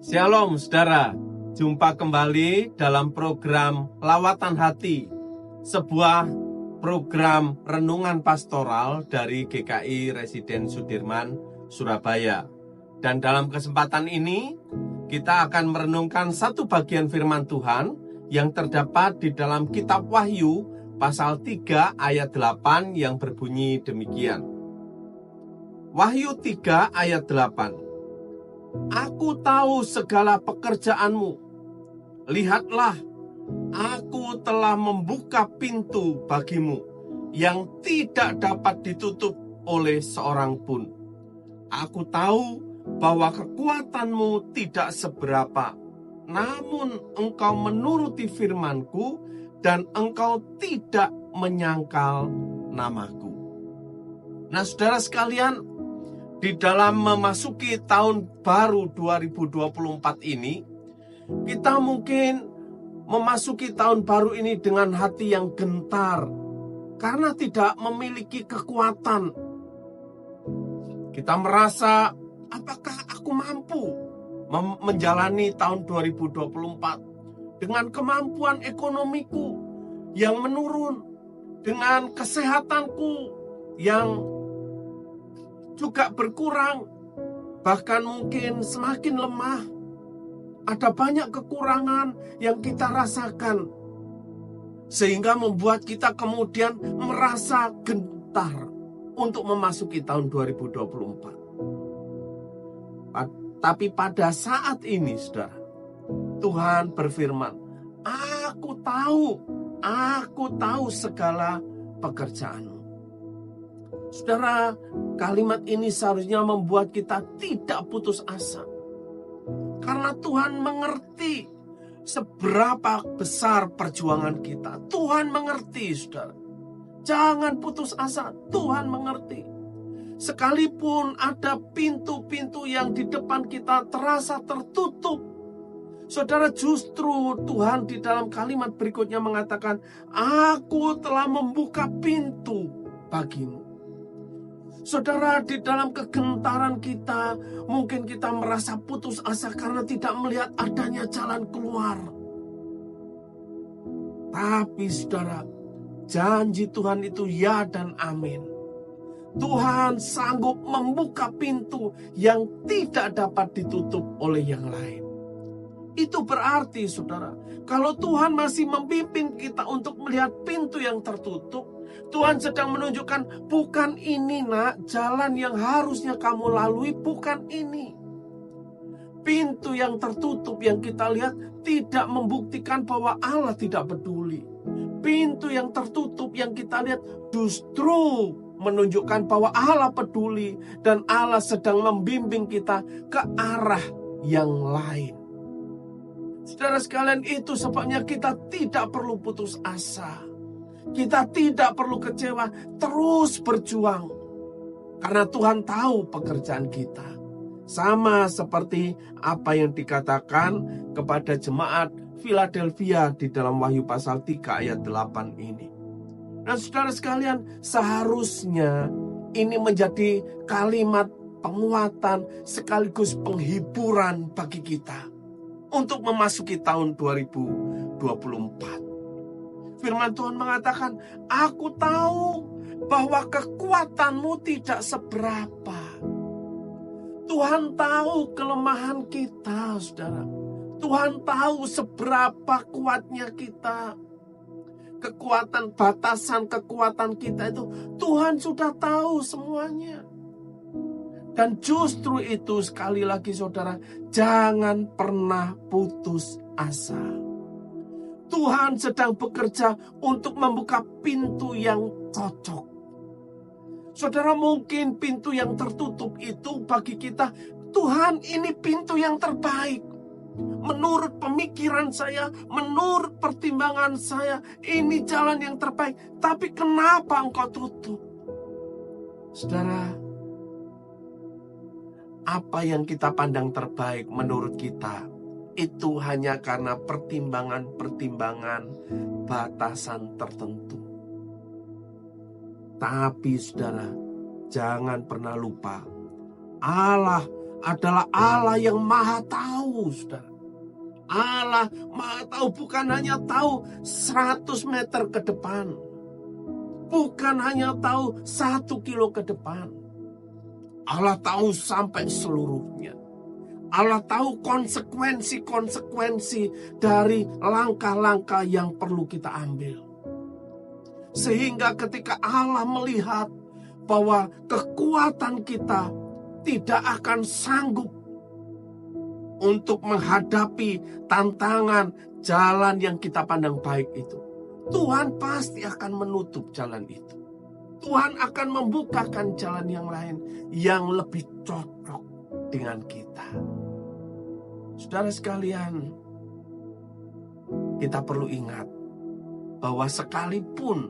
Shalom saudara, jumpa kembali dalam program Lawatan Hati, sebuah program renungan pastoral dari GKI Residen Sudirman, Surabaya. Dan dalam kesempatan ini, kita akan merenungkan satu bagian firman Tuhan yang terdapat di dalam kitab Wahyu pasal 3 ayat 8 yang berbunyi demikian. Wahyu 3 ayat 8. Aku tahu segala pekerjaanmu. Lihatlah, aku telah membuka pintu bagimu yang tidak dapat ditutup oleh seorang pun. Aku tahu bahwa kekuatanmu tidak seberapa, namun engkau menuruti firman-Ku dan engkau tidak menyangkal namaku. Nah, saudara sekalian, di dalam memasuki tahun baru 2024 ini, kita mungkin memasuki tahun baru ini dengan hati yang gentar karena tidak memiliki kekuatan. Kita merasa, apakah aku mampu menjalani tahun 2024 dengan kemampuan ekonomiku yang menurun, dengan kesehatanku yang juga berkurang, bahkan mungkin semakin lemah. Ada banyak kekurangan yang kita rasakan, sehingga membuat kita kemudian merasa gentar untuk memasuki tahun 2024. Tapi pada saat ini, saudara, Tuhan berfirman, aku tahu segala pekerjaanmu. Saudara, kalimat ini seharusnya membuat kita tidak putus asa. Karena Tuhan mengerti seberapa besar perjuangan kita. Tuhan mengerti, saudara. Jangan putus asa, Tuhan mengerti. Sekalipun ada pintu-pintu yang di depan kita terasa tertutup, saudara, justru Tuhan di dalam kalimat berikutnya mengatakan, aku telah membuka pintu bagimu. Saudara, di dalam kegentaran kita, mungkin kita merasa putus asa karena tidak melihat adanya jalan keluar. Tapi saudara, janji Tuhan itu ya dan amin. Tuhan sanggup membuka pintu yang tidak dapat ditutup oleh yang lain. Itu berarti, saudara, kalau Tuhan masih membimbing kita untuk melihat pintu yang tertutup, Tuhan sedang menunjukkan, bukan ini nak, jalan yang harusnya kamu lalui bukan ini. Pintu yang tertutup yang kita lihat tidak membuktikan bahwa Allah tidak peduli. Pintu yang tertutup yang kita lihat justru menunjukkan bahwa Allah peduli dan Allah sedang membimbing kita ke arah yang lain. Saudara sekalian, itu sebabnya kita tidak perlu putus asa. Kita tidak perlu kecewa, terus berjuang. Karena Tuhan tahu pekerjaan kita. Sama seperti apa yang dikatakan kepada jemaat Philadelphia di dalam Wahyu pasal 3 ayat 8 ini. Nah, saudara sekalian, seharusnya ini menjadi kalimat penguatan sekaligus penghiburan bagi kita untuk memasuki tahun 2024. Firman Tuhan mengatakan, aku tahu bahwa kekuatanmu tidak seberapa. Tuhan tahu kelemahan kita, saudara. Tuhan tahu seberapa kuatnya kita. Kekuatan, batasan kekuatan kita itu Tuhan sudah tahu semuanya. Dan justru itu, sekali lagi saudara, jangan pernah putus asa. Tuhan sedang bekerja untuk membuka pintu yang cocok. Saudara, mungkin pintu yang tertutup itu bagi kita, Tuhan, ini pintu yang terbaik. Menurut pemikiran saya, menurut pertimbangan saya, ini jalan yang terbaik. Tapi kenapa engkau tutup? Saudara, apa yang kita pandang terbaik menurut kita, itu hanya karena pertimbangan-pertimbangan batasan tertentu. Tapi saudara, jangan pernah lupa, Allah adalah Allah yang maha tahu, saudara. Allah maha tahu, bukan hanya tahu 100 meter ke depan. Bukan hanya tahu 1 kilo ke depan. Allah tahu sampai seluruhnya. Allah tahu konsekuensi-konsekuensi dari langkah-langkah yang perlu kita ambil. Sehingga ketika Allah melihat bahwa kekuatan kita tidak akan sanggup untuk menghadapi tantangan jalan yang kita pandang baik itu, Tuhan pasti akan menutup jalan itu. Tuhan akan membukakan jalan yang lain yang lebih cocok dengan kita. Saudara sekalian, kita perlu ingat bahwa sekalipun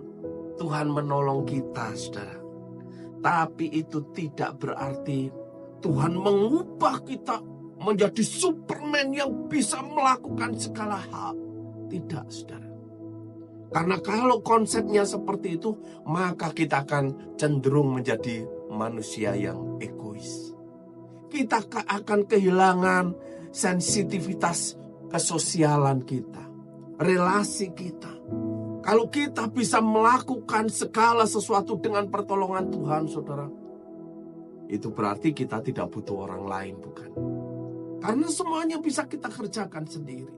Tuhan menolong kita, saudara, tapi itu tidak berarti Tuhan mengubah kita menjadi Superman yang bisa melakukan segala hal. Tidak, saudara. Karena kalau konsepnya seperti itu, maka kita akan cenderung menjadi manusia yang egois. Kita akan kehilangan sensitivitas kesosialan kita, relasi kita. Kalau kita bisa melakukan segala sesuatu dengan pertolongan Tuhan, saudara, itu berarti kita tidak butuh orang lain, bukan? Karena semuanya bisa kita kerjakan sendiri.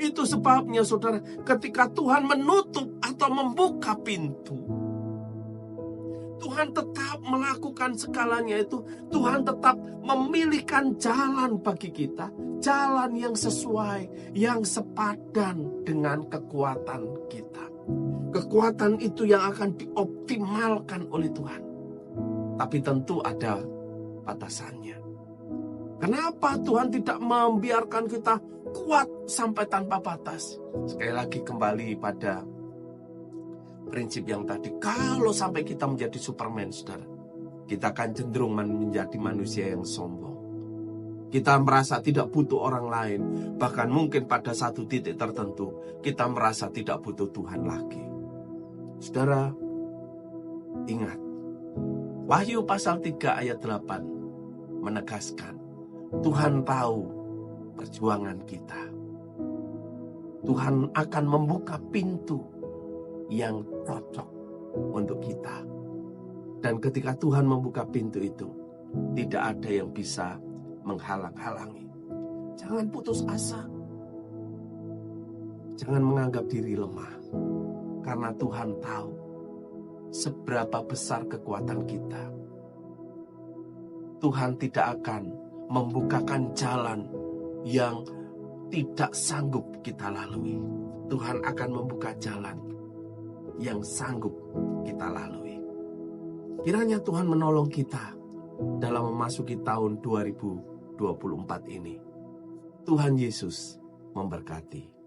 Itu sebabnya, saudara, ketika Tuhan menutup atau membuka pintu, Tuhan tetap melakukan segalanya itu. Tuhan tetap memilihkan jalan bagi kita, jalan yang sesuai, yang sepadan dengan kekuatan kita. Kekuatan itu yang akan dioptimalkan oleh Tuhan. Tapi tentu ada batasannya. Kenapa Tuhan tidak membiarkan kita kuat sampai tanpa batas? Sekali lagi kembali pada prinsip yang tadi. Kalau sampai kita menjadi Superman, saudara, kita akan cenderung menjadi manusia yang sombong. Kita merasa tidak butuh orang lain. Bahkan mungkin pada satu titik tertentu, kita merasa tidak butuh Tuhan lagi. Saudara, ingat. Wahyu pasal 3 ayat 8 menegaskan, Tuhan tahu perjuangan kita. Tuhan akan membuka pintu yang cocok untuk kita. Dan ketika Tuhan membuka pintu itu, tidak ada yang bisa menghalang-halangi. Jangan putus asa. Jangan menganggap diri lemah. Karena Tuhan tahu seberapa besar kekuatan kita. Tuhan tidak akan membukakan jalan yang tidak sanggup kita lalui. Tuhan akan membuka jalan yang sanggup kita lalui. Kiranya Tuhan menolong kita dalam memasuki tahun 2024 ini. Tuhan Yesus memberkati.